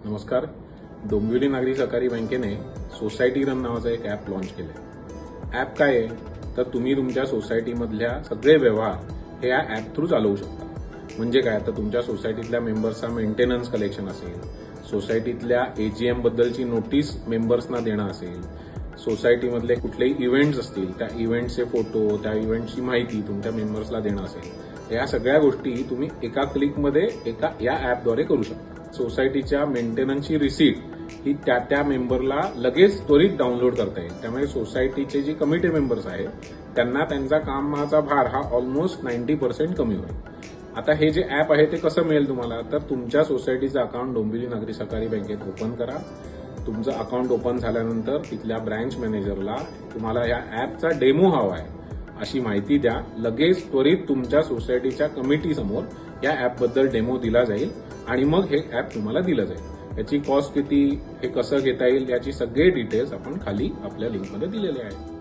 नमस्कार. डोंबिवली नागरी सहकारी बँकेने सोसायटी रन नावाचं एक ॲप लॉन्च केलंय. ॲप काय आहे तर तुम्ही तुमच्या सोसायटीमधल्या सगळे व्यवहार हे या ॲप थ्रू चालवू शकता. म्हणजे काय तर तुमच्या सोसायटीतल्या मेंबर्सचा मेंटेनन्स कलेक्शन असेल, सोसायटीतल्या एजीएम बद्दलची नोटीस मेंबर्सना देणं असेल, सोसायटीमधले कुठलेही इव्हेंट्स असतील त्या इव्हेंटचे फोटो, त्या इव्हेंटची माहिती तुमच्या मेंबर्सला देणं असेल, या सगळ्या गोष्टी तुम्ही एका क्लिकमध्ये या ॲपद्वारे करू शकता. सोसायटीच्या मेंटेनन्सची रिसीट ही त्या मेंबरला लगेच त्वरित डाउनलोड करता येईल. त्यामुळे सोसायटीचे जे कमिटी मेंबर्स आहेत त्यांना त्यांचा कामाचा भार हा ऑलमोस्ट 90% कमी होईल. आता हे जे ॲप आहे ते कसं मिळेल तुम्हाला तर तुमच्या सोसायटीचं अकाउंट डोंबिवली नागरी सहकारी बँकेत ओपन करा. तुमचं अकाउंट ओपन झाल्यानंतर तिथल्या ब्रँच मॅनेजरला तुम्हाला या ॲपचा डेमो हवा आहे अशी माहिती द्या. लगेच त्वरित तुमच्या सोसायटीच्या कमिटी समोर या ॲपबद्दल डेमो दिला जाईल आणि मग हे ॲप तुम्हाला दिलं जाईल. याची कॉस्ट किती, हे कसं घेता येईल याची सगळे डिटेल्स आपण खाली आपल्या लिंकमध्ये दिलेले आहेत.